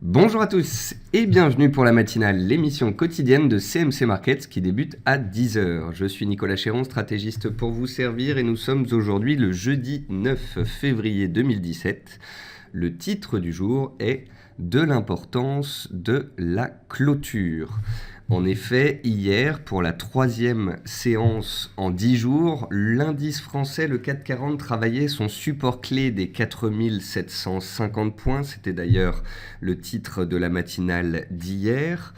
Bonjour à tous et bienvenue pour la matinale, l'émission quotidienne de CMC Markets qui débute à 10h. Je suis Nicolas Chéron, stratégiste pour vous servir et nous sommes aujourd'hui le jeudi 9 février 2017. Le titre du jour est « De l'importance de la clôture ». En effet, hier, pour la troisième séance en 10 jours, l'indice français, le CAC 40, travaillait son support clé des 4750 points. C'était d'ailleurs le titre de la matinale d'hier.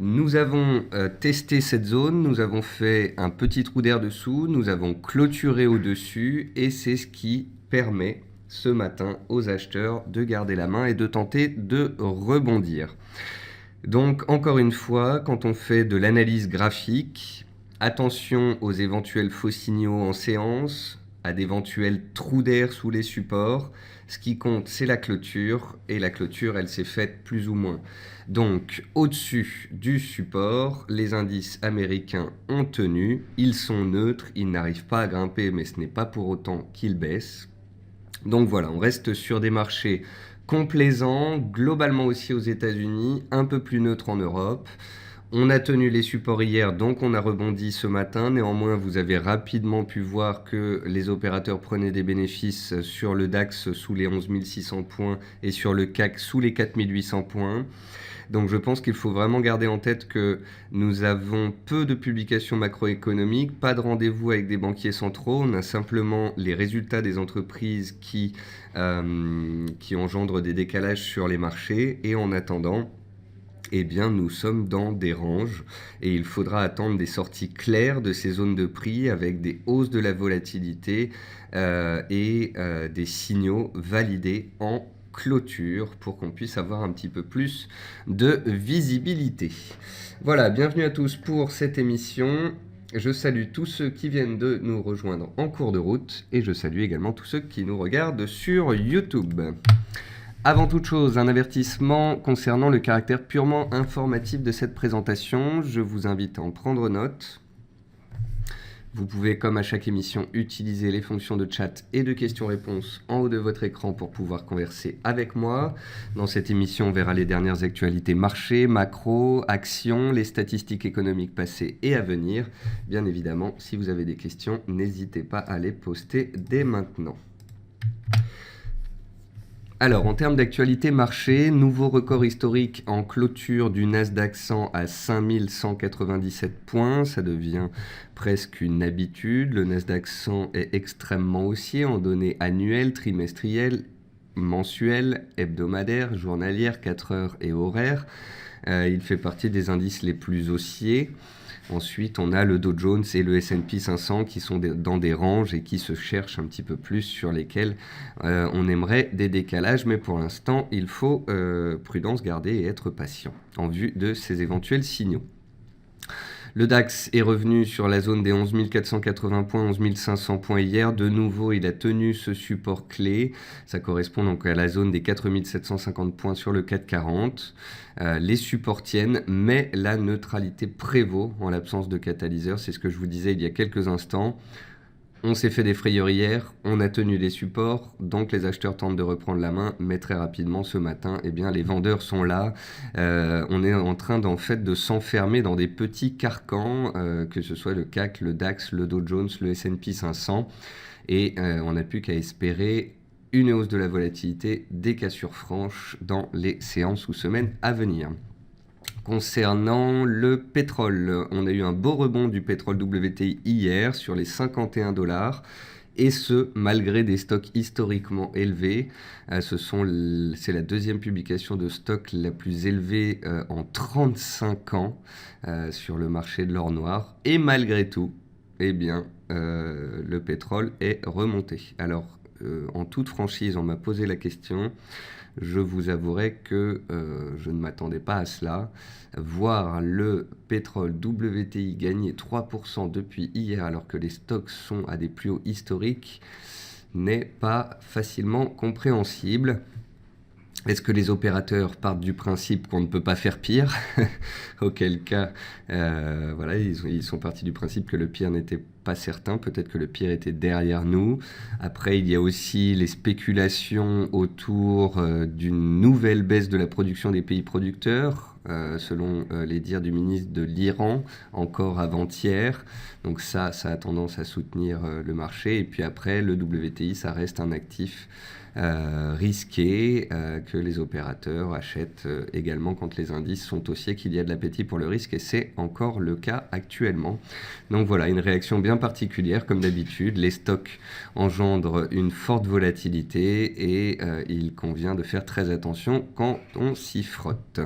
Nous avons testé cette zone, nous avons fait un petit trou d'air dessous, nous avons clôturé au-dessus et c'est ce qui permet ce matin aux acheteurs de garder la main et de tenter de rebondir. Donc, encore une fois, quand on fait de l'analyse graphique, attention aux éventuels faux signaux en séance, à d'éventuels trous d'air sous les supports. Ce qui compte, c'est la clôture, et la clôture, elle s'est faite plus ou moins. Donc, au-dessus du support, les indices américains ont tenu, ils sont neutres, ils n'arrivent pas à grimper, mais ce n'est pas pour autant qu'ils baissent. Donc voilà, on reste sur des marchés complaisant, globalement aussi aux États-Unis, un peu plus neutre en Europe. On a tenu les supports hier, donc on a rebondi ce matin. Néanmoins, vous avez rapidement pu voir que les opérateurs prenaient des bénéfices sur le DAX sous les 11 600 points et sur le CAC sous les 4 800 points. Donc je pense qu'il faut vraiment garder en tête que nous avons peu de publications macroéconomiques, pas de rendez-vous avec des banquiers centraux, on a simplement les résultats des entreprises qui engendrent des décalages sur les marchés et en attendant, eh bien, nous sommes dans des ranges et il faudra attendre des sorties claires de ces zones de prix avec des hausses de la volatilité et des signaux validés en clôture pour qu'on puisse avoir un petit peu plus de visibilité. Voilà, bienvenue à tous pour cette émission. Je salue tous ceux qui viennent de nous rejoindre en cours de route et je salue également tous ceux qui nous regardent sur YouTube. Avant toute chose, un avertissement concernant le caractère purement informatif de cette présentation. Je vous invite à en prendre note. Vous pouvez, comme à chaque émission, utiliser les fonctions de chat et de questions-réponses en haut de votre écran pour pouvoir converser avec moi. Dans cette émission, on verra les dernières actualités marché, macro, actions, les statistiques économiques passées et à venir. Bien évidemment, si vous avez des questions, n'hésitez pas à les poster dès maintenant. Alors, en termes d'actualité marché, nouveau record historique en clôture du Nasdaq 100 à 5197 points. Ça devient presque une habitude. Le Nasdaq 100 est extrêmement haussier en données annuelles, trimestrielles, mensuelles, hebdomadaires, journalières, 4 heures et horaires. Il fait partie des indices les plus haussiers. Ensuite, on a le Dow Jones et le S&P 500 qui sont dans des ranges et qui se cherchent un petit peu plus sur lesquels on aimerait des décalages. Mais pour l'instant, il faut prudence garder et être patient en vue de ces éventuels signaux. Le DAX est revenu sur la zone des 11 480 points, 11 500 points hier. De nouveau, il a tenu ce support clé. Ça correspond donc à la zone des 4 750 points sur le CAC 40. Les supports tiennent, mais la neutralité prévaut en l'absence de catalyseur. C'est ce que je vous disais il y a quelques instants. On s'est fait des frayeurs hier, on a tenu les supports, donc les acheteurs tentent de reprendre la main, mais très rapidement ce matin, eh bien, les vendeurs sont là. On est en train de s'enfermer dans des petits carcans, que ce soit le CAC, le DAX, le Dow Jones, le S&P 500, et on n'a plus qu'à espérer une hausse de la volatilité, des cassures franches dans les séances ou semaines à venir. Concernant le pétrole, on a eu un beau rebond du pétrole WTI hier sur les 51 $, et ce, malgré des stocks historiquement élevés. C'est la deuxième publication de stock la plus élevée en 35 ans sur le marché de l'or noir. Et malgré tout, eh bien, le pétrole est remonté. Alors, en toute franchise, on m'a posé la question. Je vous avouerai que je ne m'attendais pas à cela. Voir le pétrole WTI gagner 3% depuis hier alors que les stocks sont à des plus hauts historiques n'est pas facilement compréhensible. Est-ce que les opérateurs partent du principe qu'on ne peut pas faire pire? Auquel cas, voilà, ils sont partis du principe que le pire n'était pas certain, peut-être que le pire était derrière nous. Après, il y a aussi les spéculations autour d'une nouvelle baisse de la production des pays producteurs, selon les dires du ministre de l'Iran, encore avant-hier. Donc ça a tendance à soutenir le marché. Et puis après, le WTI, ça reste un actif risqué que les opérateurs achètent également quand les indices sont haussiers, qu'il y a de l'appétit pour le risque, et c'est encore le cas actuellement. Donc voilà, une réaction bien particulière comme d'habitude. Les stocks engendrent une forte volatilité et il convient de faire très attention quand on s'y frotte.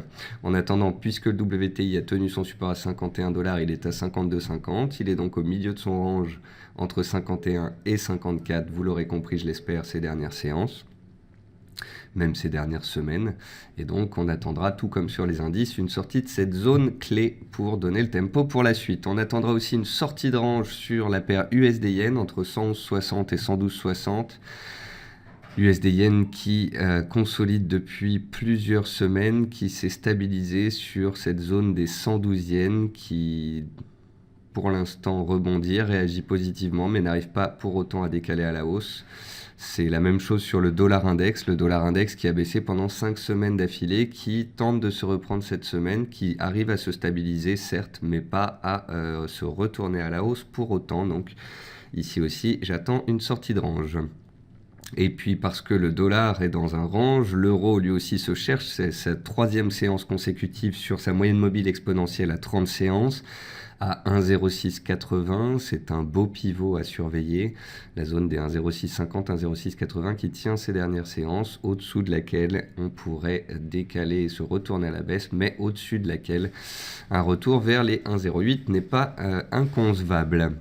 En attendant, puisque le WTI a tenu son support à 51 $, il est à 52,50. Il est donc au milieu de son range entre 51 et 54, vous l'aurez compris, je l'espère, ces dernières séances, même ces dernières semaines. Et donc, on attendra, tout comme sur les indices, une sortie de cette zone clé pour donner le tempo pour la suite. On attendra aussi une sortie de range sur la paire USD-Yen entre 111,60 et 112,60. USD-Yen qui consolide depuis plusieurs semaines, qui s'est stabilisé sur cette zone des 112 yens, qui pour l'instant rebondit, réagit positivement, mais n'arrive pas pour autant à décaler à la hausse. C'est la même chose sur le dollar index qui a baissé pendant 5 semaines d'affilée, qui tente de se reprendre cette semaine, qui arrive à se stabiliser certes, mais pas à se retourner à la hausse pour autant. Donc ici aussi, j'attends une sortie de range. Et puis parce que le dollar est dans un range, l'euro lui aussi se cherche, c'est sa 3e séance consécutive sur sa moyenne mobile exponentielle à 30 séances, à 1,0680, c'est un beau pivot à surveiller, la zone des 1,0650, 1,0680 qui tient ces dernières séances, au-dessous de laquelle on pourrait décaler et se retourner à la baisse, mais au-dessus de laquelle un retour vers les 1,08 n'est pas inconcevable.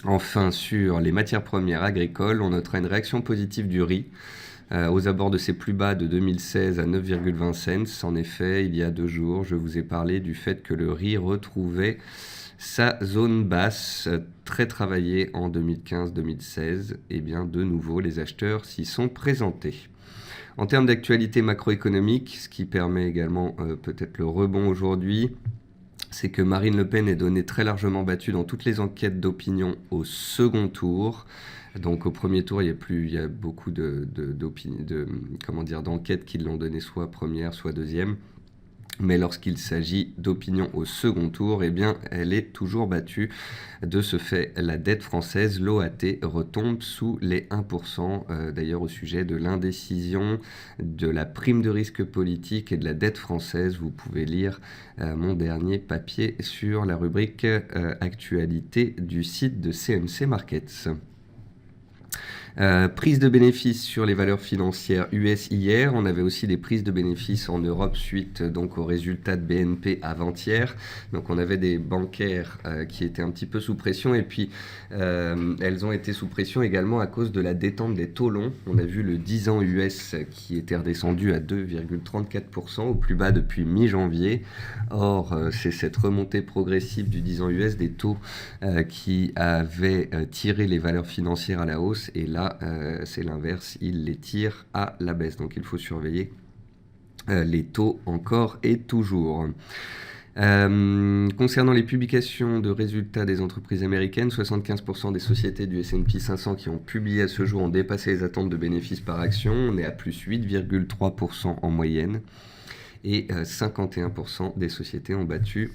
Enfin, sur les matières premières agricoles, on notera une réaction positive du riz aux abords de ses plus bas de 2016 à 9,20 cents. En effet, il y a 2 jours, je vous ai parlé du fait que le riz retrouvait sa zone basse très travaillée en 2015-2016. Et bien, de nouveau, les acheteurs s'y sont présentés. En termes d'actualité macroéconomique, ce qui permet également peut-être le rebond aujourd'hui, c'est que Marine Le Pen est donnée très largement battue dans toutes les enquêtes d'opinion au second tour. Donc au premier tour, il y a beaucoup d'enquêtes qui l'ont donnée soit première, soit deuxième. Mais lorsqu'il s'agit d'opinion au second tour, eh bien, elle est toujours battue. De ce fait, la dette française, l'OAT, retombe sous les 1%. D'ailleurs, au sujet de l'indécision, de la prime de risque politique et de la dette française, vous pouvez lire mon dernier papier sur la rubrique actualité du site de CMC Markets. Prise de bénéfices sur les valeurs financières US hier. On avait aussi des prises de bénéfices en Europe suite donc aux résultats de BNP avant-hier. Donc on avait des bancaires qui étaient un petit peu sous pression et puis elles ont été sous pression également à cause de la détente des taux longs. On a vu le 10 ans US qui était redescendu à 2,34% au plus bas depuis mi-janvier. Or, c'est cette remontée progressive du 10 ans US des taux qui avait tiré les valeurs financières à la hausse et là, c'est l'inverse, il les tire à la baisse. Donc il faut surveiller les taux encore et toujours. Concernant les publications de résultats des entreprises américaines, 75% des sociétés du S&P 500 qui ont publié à ce jour ont dépassé les attentes de bénéfices par action. On est à plus 8,3% en moyenne et 51% des sociétés ont battu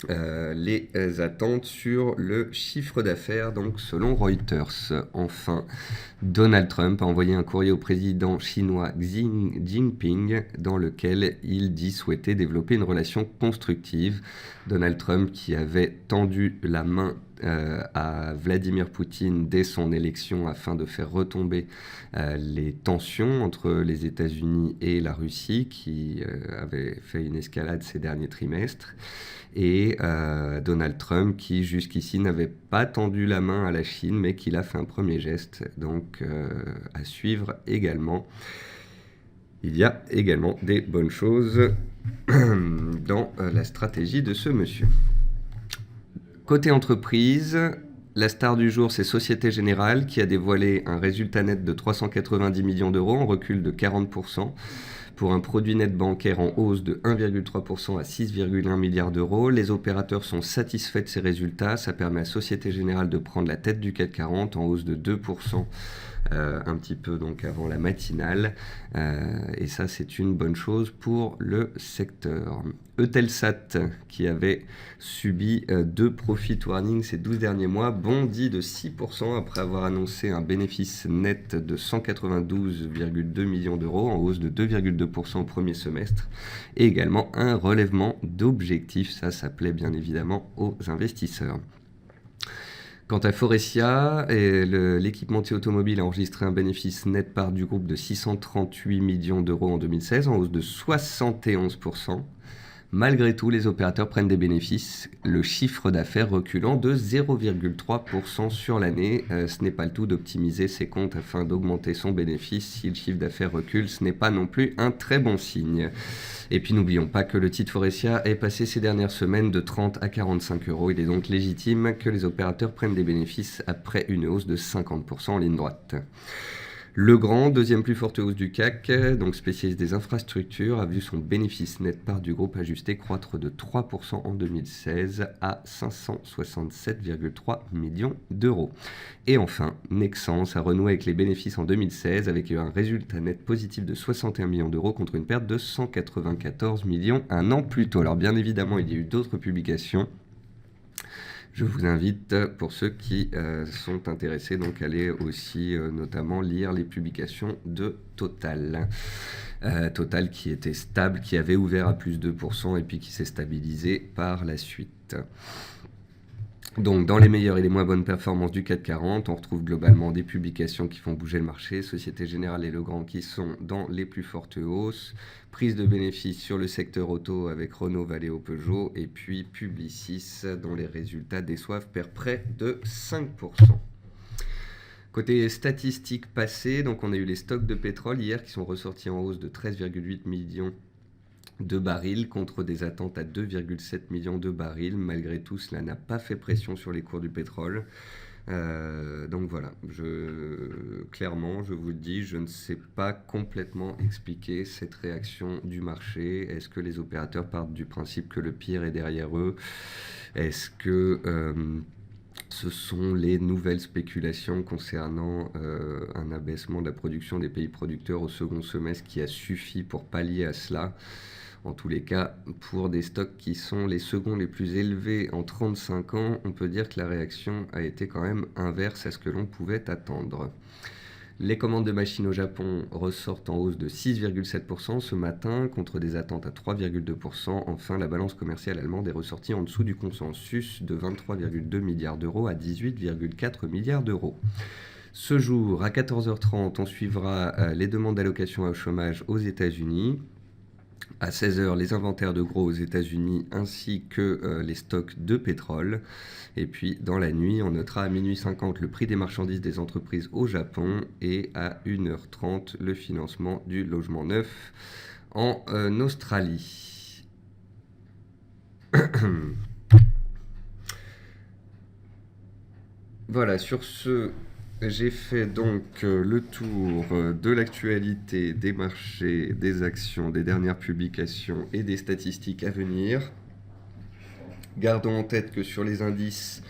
les attentes sur le chiffre d'affaires, donc selon Reuters. Enfin, Donald Trump a envoyé un courrier au président chinois Xi Jinping dans lequel il dit souhaiter développer une relation constructive. Donald Trump qui avait tendu la main à Vladimir Poutine dès son élection afin de faire retomber les tensions entre les États-Unis et la Russie qui avait fait une escalade ces derniers trimestres. Et Donald Trump qui jusqu'ici n'avait pas tendu la main à la Chine mais qui a fait un premier geste, donc à suivre également. Il y a également des bonnes choses dans la stratégie de ce monsieur. Côté entreprise, la star du jour, c'est Société Générale qui a dévoilé un résultat net de 390 millions d'euros en recul de 40%. pour un produit net bancaire en hausse de 1,3% à 6,1 milliards d'euros. Les opérateurs sont satisfaits de ces résultats. Ça permet à Société Générale de prendre la tête du CAC 40 en hausse de 2%. Un petit peu donc avant la matinale, et ça c'est une bonne chose pour le secteur. Eutelsat, qui avait subi 2 profit warnings ces 12 derniers mois, bondit de 6% après avoir annoncé un bénéfice net de 192,2 millions d'euros, en hausse de 2,2% au premier semestre, et également un relèvement d'objectifs. Ça plaît bien évidemment aux investisseurs. Quant à Faurecia, l'équipementier automobile a enregistré un bénéfice net part du groupe de 638 millions d'euros en 2016, en hausse de 71%. Malgré tout, les opérateurs prennent des bénéfices, le chiffre d'affaires reculant de 0,3% sur l'année. Ce n'est pas le tout d'optimiser ses comptes afin d'augmenter son bénéfice. Si le chiffre d'affaires recule, ce n'est pas non plus un très bon signe. Et puis n'oublions pas que le titre Faurecia est passé ces dernières semaines de 30 à 45 euros. Il est donc légitime que les opérateurs prennent des bénéfices après une hausse de 50% en ligne droite. Legrand, deuxième plus forte hausse du CAC, donc spécialiste des infrastructures, a vu son bénéfice net part du groupe ajusté croître de 3% en 2016 à 567,3 millions d'euros. Et enfin, Nexans a renoué avec les bénéfices en 2016 avec un résultat net positif de 61 millions d'euros contre une perte de 194 millions un an plus tôt. Alors bien évidemment, il y a eu d'autres publications. Je vous invite, pour ceux qui sont intéressés, donc à aller aussi notamment lire les publications de Total. Total qui était stable, qui avait ouvert à plus 2% et puis qui s'est stabilisé par la suite. Donc, dans les meilleures et les moins bonnes performances du CAC 40, on retrouve globalement des publications qui font bouger le marché. Société Générale et Legrand qui sont dans les plus fortes hausses. Prise de bénéfices sur le secteur auto avec Renault, Valeo, Peugeot. Et puis Publicis, dont les résultats déçoivent, perd près de 5%. Côté statistiques passées, donc on a eu les stocks de pétrole hier qui sont ressortis en hausse de 13,8 millions de barils contre des attentes à 2,7 millions de barils. Malgré tout, cela n'a pas fait pression sur les cours du pétrole. Donc voilà, clairement, je vous le dis, je ne sais pas complètement expliquer cette réaction du marché. Est-ce que les opérateurs partent du principe que le pire est derrière eux? Est-ce que ce sont les nouvelles spéculations concernant un abaissement de la production des pays producteurs au second semestre qui a suffi pour pallier à cela? En tous les cas, pour des stocks qui sont les seconds les plus élevés en 35 ans, on peut dire que la réaction a été quand même inverse à ce que l'on pouvait attendre. Les commandes de machines au Japon ressortent en hausse de 6,7% ce matin contre des attentes à 3,2%. Enfin, la balance commerciale allemande est ressortie en dessous du consensus de 23,2 milliards d'euros à 18,4 milliards d'euros. Ce jour, à 14h30, on suivra les demandes d'allocation au chômage aux États-Unis. À 16h, les inventaires de gros aux États-Unis ainsi que les stocks de pétrole. Et puis dans la nuit, on notera à minuit 50 le prix des marchandises des entreprises au Japon et à 1h30 le financement du logement neuf en Australie. Voilà, sur ce, j'ai fait donc le tour de l'actualité, des marchés, des actions, des dernières publications et des statistiques à venir. Gardons en tête que sur les indices,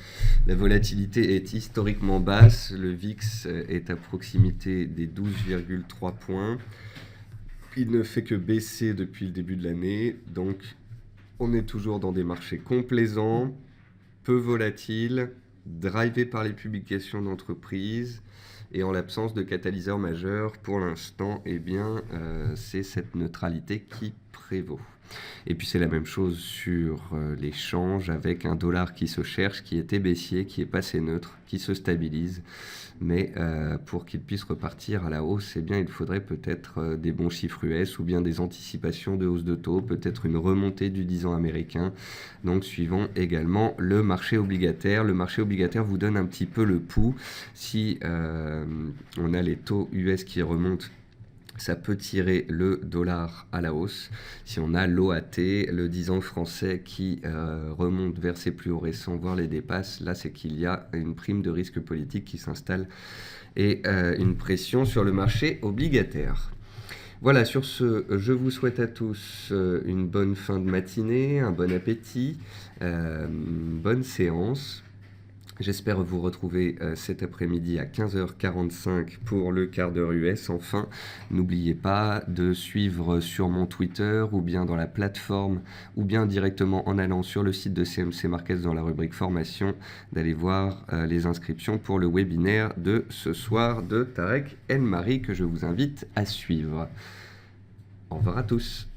la volatilité est historiquement basse. Le VIX est à proximité des 12,3 points. Il ne fait que baisser depuis le début de l'année. Donc, on est toujours dans des marchés complaisants, peu volatiles, drivé par les publications d'entreprises et en l'absence de catalyseur majeur, pour l'instant, eh bien, c'est cette neutralité qui prévaut. Et puis c'est la même chose sur les changes avec un dollar qui se cherche, qui était baissier, qui est passé neutre, qui se stabilise. Mais pour qu'il puisse repartir à la hausse, eh bien, il faudrait peut-être des bons chiffres US ou bien des anticipations de hausse de taux, peut-être une remontée du 10 ans américain. Donc suivons également le marché obligataire. Le marché obligataire vous donne un petit peu le pouls. Si on a les taux US qui remontent, ça peut tirer le dollar à la hausse. Si on a l'OAT, le 10 ans français qui remonte vers ses plus hauts récents, voire les dépasse, là c'est qu'il y a une prime de risque politique qui s'installe et une pression sur le marché obligataire. Voilà, sur ce, je vous souhaite à tous une bonne fin de matinée, un bon appétit, une bonne séance. J'espère vous retrouver cet après-midi à 15h45 pour le quart d'heure US. Enfin, n'oubliez pas de suivre sur mon Twitter ou bien dans la plateforme ou bien directement en allant sur le site de CMC Markets dans la rubrique formation, d'aller voir les inscriptions pour le webinaire de ce soir de Tarek El Mari que je vous invite à suivre. Au revoir à tous.